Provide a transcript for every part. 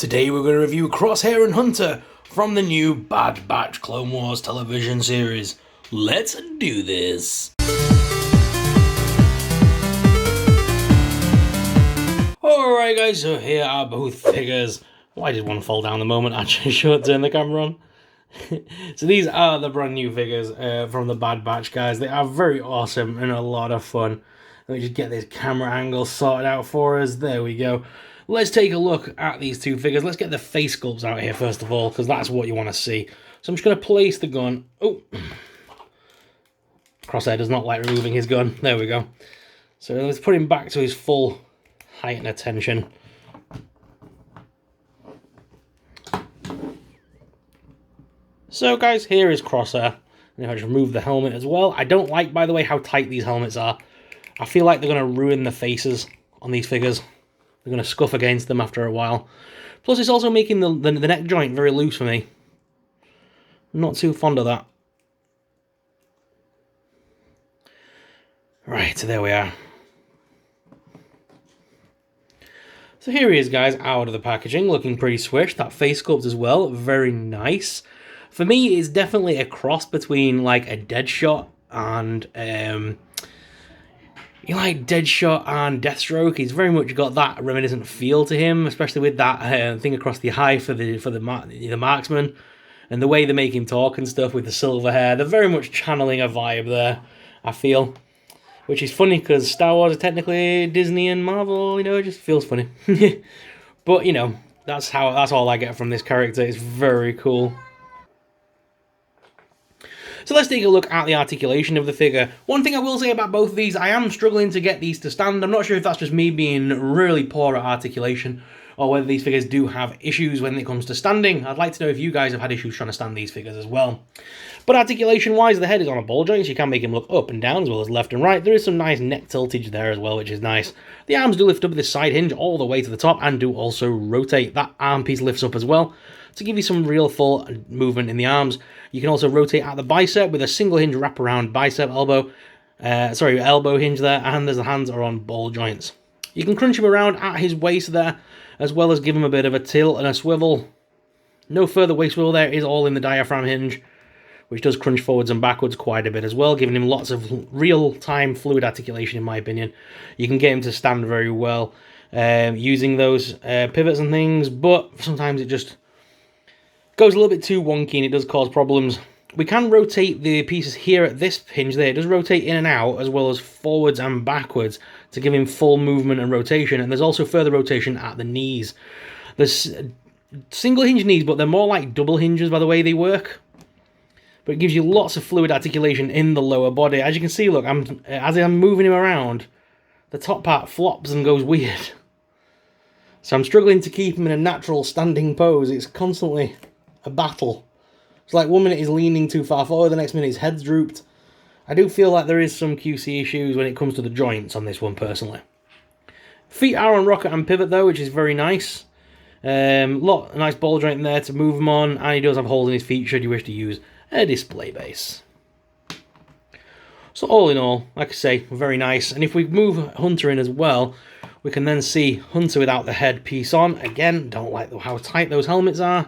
Today we're going to review Crosshair and Hunter from the new Bad Batch Clone Wars television series. Let's do this! Alright guys, so here are both figures. Why did one fall down the moment? Actually, should turn the camera on. So these are the brand new figures from the Bad Batch guys. They are very awesome and a lot of fun. Let me just get this camera angle sorted out for us. There we go. Let's take a look at these two figures. Let's get the face sculpts out here first of all, because that's what you want to see. So I'm just going to place the gun. Oh, Crosshair does not like removing his gun. There we go. So let's put him back to his full height and attention. So guys, here is Crosshair. And if I just remove the helmet as well. I don't like, by the way, how tight these helmets are. I feel like they're going to ruin the faces on these figures. They're going to scuff against them after a while. Plus, it's also making the neck joint very loose for me. I'm not too fond of that. Right, so there we are. So here he is, guys, out of the packaging, looking pretty swish. That face sculpt as well, very nice. For me, it's definitely a cross between, like, a Deadshot and, Deadshot and Deathstroke. He's very much got that reminiscent feel to him, especially with that thing across the eye for the marksman, and the way they make him talk and stuff with the silver hair. They're very much channeling a vibe there, I feel, which is funny because Star Wars is technically Disney and Marvel. You know, it just feels funny. But you know, that's all I get from this character. It's very cool. So let's take a look at the articulation of the figure. One thing I will say about both of these, I am struggling to get these to stand. I'm not sure if that's just me being really poor at articulation, or whether these figures do have issues when it comes to standing. I'd like to know if you guys have had issues trying to stand these figures as well. But articulation-wise, the head is on a ball joint, so you can make him look up and down as well as left and right. There is some nice neck tiltage there as well, which is nice. The arms do lift up this side hinge all the way to the top and do also rotate. That arm piece lifts up as well to give you some real full movement in the arms. You can also rotate at the bicep with a single hinge wraparound bicep elbow hinge there, and as the hands are on ball joints. You can crunch him around at his waist there, as well as give him a bit of a tilt and a swivel. No further waist swivel there, is all in the diaphragm hinge, which does crunch forwards and backwards quite a bit as well, giving him lots of real-time fluid articulation in my opinion. You can get him to stand very well using those pivots and things, but sometimes it just goes a little bit too wonky and it does cause problems. We can rotate the pieces here at this hinge there. It does rotate in and out as well as forwards and backwards to give him full movement and rotation, and there's also further rotation at the knees. There's single hinge knees, but they're more like double hinges by the way they work. But it gives you lots of fluid articulation in the lower body. As you can see, look, as I'm moving him around, the top part flops and goes weird. So I'm struggling to keep him in a natural standing pose. It's constantly a battle. It's like 1 minute he's leaning too far forward, the next minute his head's drooped. I do feel like there is some QC issues when it comes to the joints on this one personally. Feet are on rocket and pivot though, which is very nice. A nice ball joint in there to move him on, and he does have holes in his feet should you wish to use a display base. So all in all, like I say, very nice. And if we move Hunter in as well, we can then see Hunter without the head piece on. Again, don't like how tight those helmets are.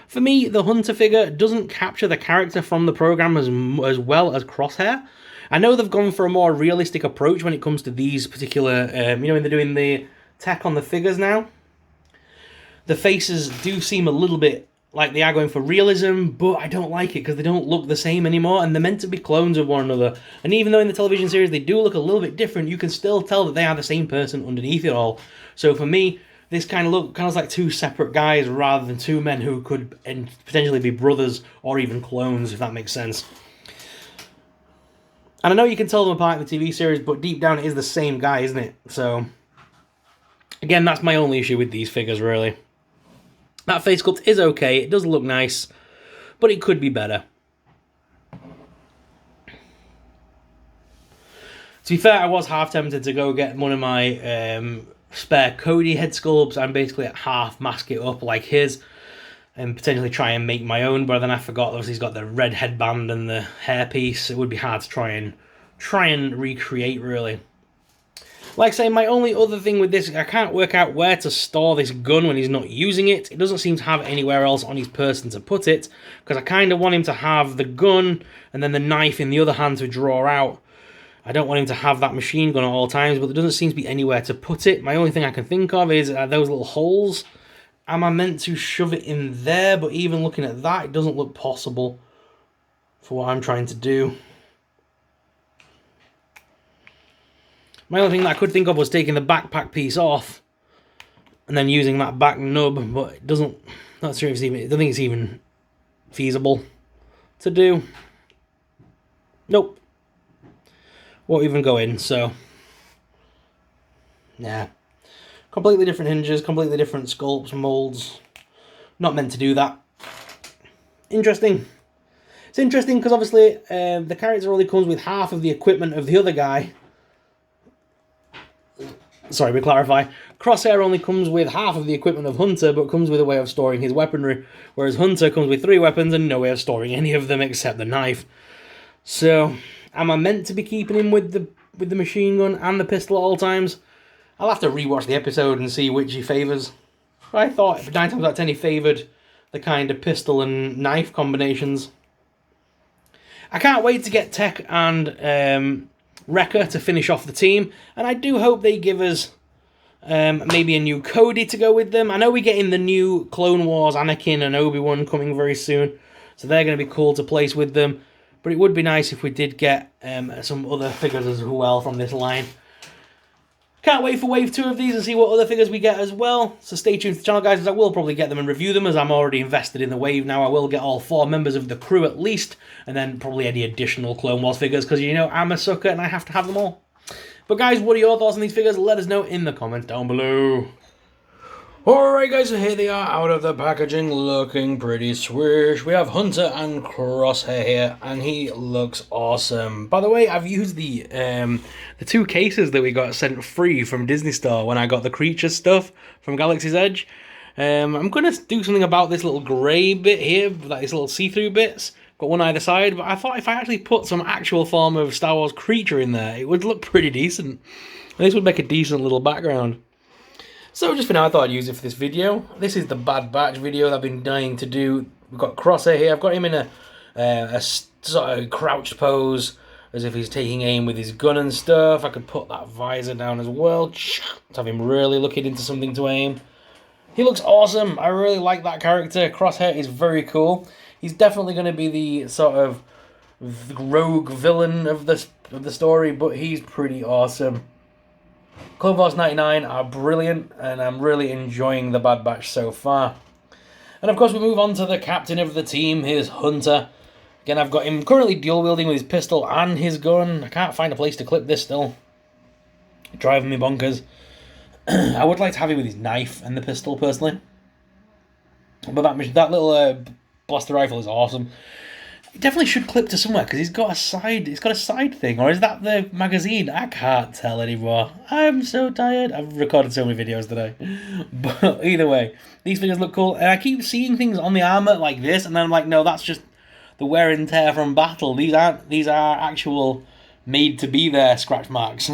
For me, the Hunter figure doesn't capture the character from the program as well as Crosshair. I know they've gone for a more realistic approach when it comes to these particular, when they're doing the tech on the figures now. The faces do seem a little bit like they are going for realism, but I don't like it because they don't look the same anymore, and they're meant to be clones of one another. And even though in the television series they do look a little bit different, you can still tell that they are the same person underneath it all. So for me, this kind of like two separate guys rather than two men who could potentially be brothers or even clones, if that makes sense. And I know you can tell them apart in the TV series, but deep down it is the same guy, isn't it? So, again, that's my only issue with these figures, really. That face sculpt is okay, it does look nice, but it could be better. To be fair, I was half tempted to go get one of my spare Cody head sculpts and basically half mask it up like his and potentially try and make my own, but then I forgot obviously he's got the red headband and the hairpiece. It would be hard to try and recreate, really. Like I say, my only other thing with this, I can't work out where to store this gun when he's not using it. It doesn't seem to have anywhere else on his person to put it, because I kind of want him to have the gun and then the knife in the other hand to draw out. I don't want him to have that machine gun at all times, but there doesn't seem to be anywhere to put it. My only thing I can think of is those little holes. Am I meant to shove it in there? But even looking at that, it doesn't look possible for what I'm trying to do. My only thing that I could think of was taking the backpack piece off and then using that back nub, but it doesn't, not sure if it's even, I don't think it's even feasible to do. Nope. Won't even go in, so yeah. Completely different hinges, completely different sculpts, molds. Not meant to do that. Interesting. It's interesting because obviously the character only comes with half of the equipment of the other guy. Sorry, we clarify. Crosshair only comes with half of the equipment of Hunter, but comes with a way of storing his weaponry, whereas Hunter comes with 3 weapons and no way of storing any of them except the knife. So, am I meant to be keeping him with the machine gun and the pistol at all times? I'll have to rewatch the episode and see which he favours. I thought 9 times out of 10 he favoured the kind of pistol and knife combinations. I can't wait to get Tech and Wrecker to finish off the team, and I do hope they give us maybe a new Cody to go with them. I know we're getting the new Clone Wars Anakin and Obi-Wan coming very soon, so they're going to be cool to place with them, but it would be nice if we did get some other figures as well from this line. Can't wait for Wave 2 of these and see what other figures we get as well. So stay tuned to the channel, guys, as I will probably get them and review them, as I'm already invested in the Wave now. I will get all 4 members of the crew at least, and then probably any additional Clone Wars figures, because, you know, I'm a sucker and I have to have them all. But, guys, what are your thoughts on these figures? Let us know in the comments down below. Alright, guys, so here they are out of the packaging, looking pretty swish. We have Hunter and Crosshair here, and he looks awesome. By the way, I've used the 2 cases that we got sent free from Disney Store when I got the creature stuff from Galaxy's Edge. I'm going to do something about this little grey bit here, like these little see-through bits. Got one either side, but I thought if I actually put some actual form of Star Wars creature in there, it would look pretty decent. And this would make a decent little background. So just for now, I thought I'd use it for this video. This is the Bad Batch video that I've been dying to do. We've got Crosshair here. I've got him in a sort of crouched pose, as if he's taking aim with his gun and stuff. I could put that visor down as well, to have him really looking into something to aim. He looks awesome. I really like that character. Crosshair is very cool. He's definitely going to be the sort of rogue villain of the story, but he's pretty awesome. Clone Wars 99 are brilliant, and I'm really enjoying the Bad Batch so far. And of course we move on to the captain of the team. Here's Hunter. Again, I've got him currently dual wielding with his pistol and his gun. I can't find a place to clip this still. Driving me bonkers. I would like to have him with his knife and the pistol personally. But that little blaster rifle is awesome. It definitely should clip to somewhere, because he's got a side thing. Or is that the magazine? I can't tell anymore. I'm so tired. I've recorded so many videos today. But either way, these figures look cool. And I keep seeing things on the armor like this, and then I'm like, no, that's just the wear and tear from battle. These are actual made to be there scratch marks.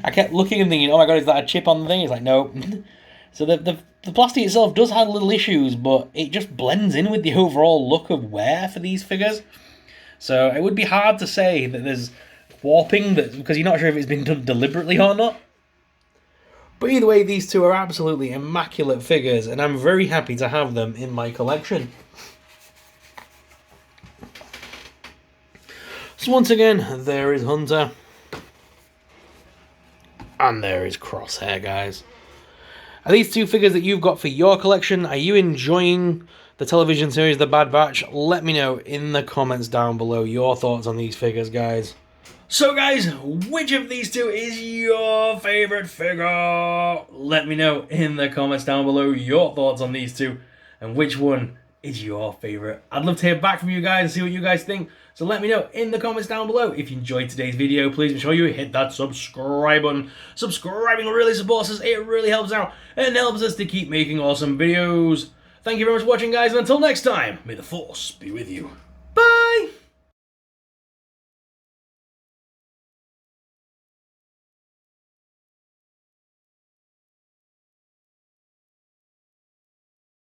I kept looking and thinking, oh my god, is that a chip on the thing? It's like, no. So the plastic itself does have little issues, but it just blends in with the overall look of wear for these figures. So it would be hard to say that there's warping, because you're not sure if it's been done deliberately or not. But either way, these 2 are absolutely immaculate figures, and I'm very happy to have them in my collection. So once again, there is Hunter. And there is Crosshair, guys. Are these 2 figures that you've got for your collection? Are you enjoying the television series The Bad Batch? Let me know in the comments down below your thoughts on these figures, guys. So guys, which of these 2 is your favourite figure? Let me know in the comments down below your thoughts on these 2, and which one is your favourite. I'd love to hear back from you guys and see what you guys think. So let me know in the comments down below. If you enjoyed today's video, please make sure you hit that subscribe button. Subscribing really supports us, it really helps out, and helps us to keep making awesome videos. Thank you very much for watching, guys, and until next time, may the Force be with you.